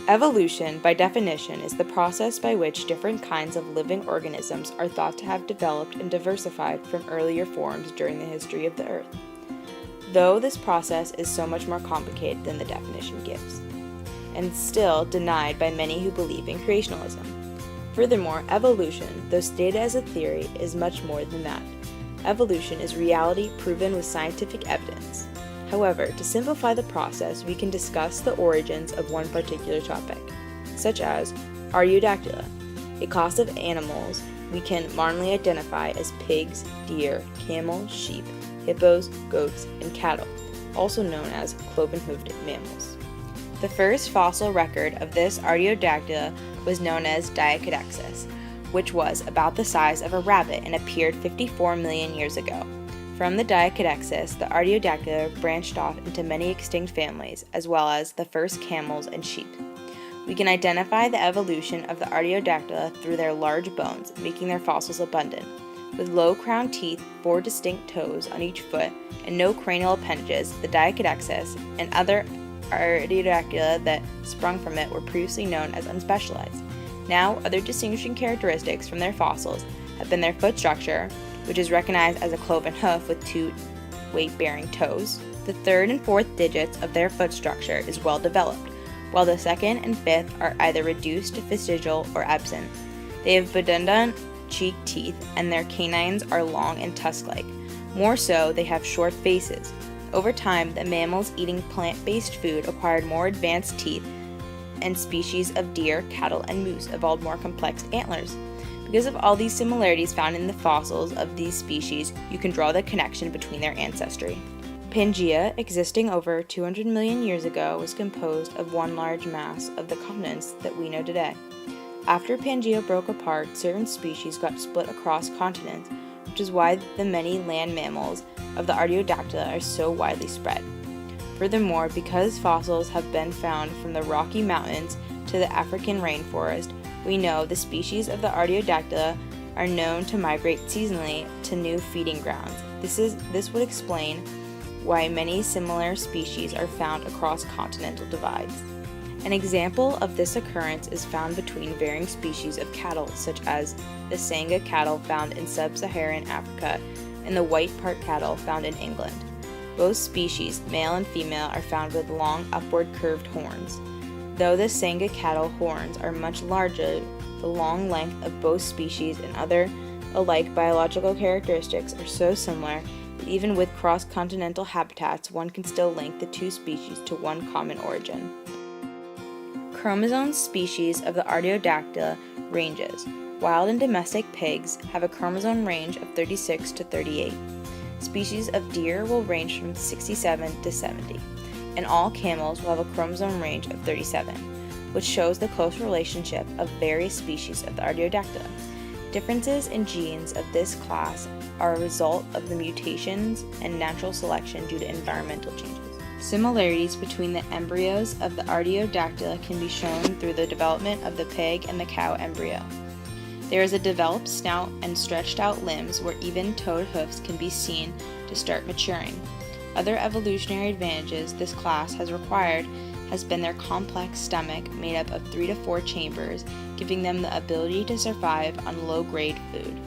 Evolution, by definition, is the process by which different kinds of living organisms are thought to have developed and diversified from earlier forms during the history of the Earth, though this process is so much more complicated than the definition gives, and still denied by many who believe in creationism. Furthermore, evolution, though stated as a theory, is much more than that. Evolution is reality proven with scientific evidence. However, to simplify the process, we can discuss the origins of one particular topic, such as Artiodactyla, a class of animals we can modernly identify as pigs, deer, camels, sheep, hippos, goats, and cattle, also known as cloven-hoofed mammals. The first fossil record of this Artiodactyla was known as Diacodexis, which was about the size of a rabbit and appeared 54 million years ago. From the Diacodexis, the Artiodactyla branched off into many extinct families, as well as the first camels and sheep. We can identify the evolution of the Artiodactyla through their large bones, making their fossils abundant. With low crowned teeth, 4 distinct toes on each foot, and no cranial appendages, the Diacodexis and other Artiodactyla that sprung from it were previously known as unspecialized. Now, other distinguishing characteristics from their fossils have been their foot structure, which is recognized as a cloven hoof with 2 weight-bearing toes. The third and fourth digits of their foot structure is well developed, while the second and fifth are either reduced to vestigial or absent. They have abundant cheek teeth, and their canines are long and tusk-like. More so, they have short faces. Over time, the mammals eating plant-based food acquired more advanced teeth, and species of deer, cattle, and moose evolved more complex antlers. Because of all these similarities found in the fossils of these species, you can draw the connection between their ancestry. Pangaea, existing over 200 million years ago, was composed of one large mass of the continents that we know today. After Pangaea broke apart, certain species got split across continents, which is why the many land mammals of the Artiodactyla are so widely spread. Furthermore, because fossils have been found from the Rocky Mountains to the African rainforest, we know the species of the Artiodactyla are known to migrate seasonally to new feeding grounds. This would explain why many similar species are found across continental divides. An example of this occurrence is found between varying species of cattle, such as the Sanga cattle found in sub-Saharan Africa and the white part cattle found in England. Both species, male and female, are found with long upward curved horns. Though the Sanga cattle horns are much larger, the long length of both species and other alike biological characteristics are so similar that even with cross-continental habitats, one can still link the two species to one common origin. Chromosome species of the Artiodactyla ranges. Wild and domestic pigs have a chromosome range of 36 to 38. Species of deer will range from 67 to 70. And all camels will have a chromosome range of 37, which shows the close relationship of various species of the Artiodactyla. Differences in genes of this class are a result of the mutations and natural selection due to environmental changes. Similarities between the embryos of the Artiodactyla can be shown through the development of the pig and the cow embryo. There is a developed snout and stretched out limbs where even-toed hoofs can be seen to start maturing. Other evolutionary advantages this class has required has been their complex stomach made up of 3 to 4 chambers, giving them the ability to survive on low-grade food.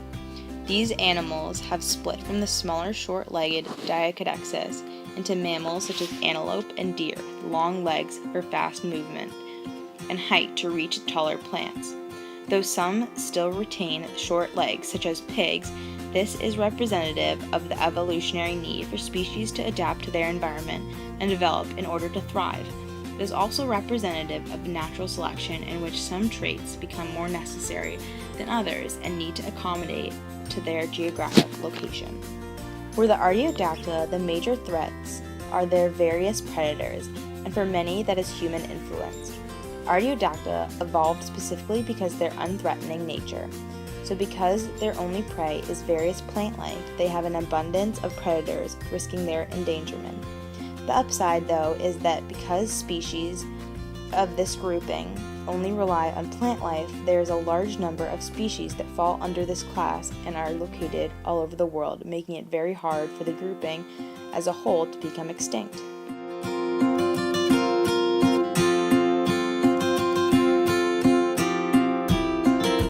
These animals have split from the smaller short-legged Diacodexis into mammals such as antelope and deer, with long legs for fast movement and height to reach taller plants. Though some still retain short legs, such as pigs, this is representative of the evolutionary need for species to adapt to their environment and develop in order to thrive. It is also representative of natural selection in which some traits become more necessary than others and need to accommodate to their geographic location. For the Artiodactyla, the major threats are their various predators, and for many that is human influenced. Artiodactyla evolved specifically because of their unthreatening nature. So because their only prey is various plant life, they have an abundance of predators, risking their endangerment. The upside, though, is that because species of this grouping only rely on plant life, there is a large number of species that fall under this class and are located all over the world, making it very hard for the grouping as a whole to become extinct.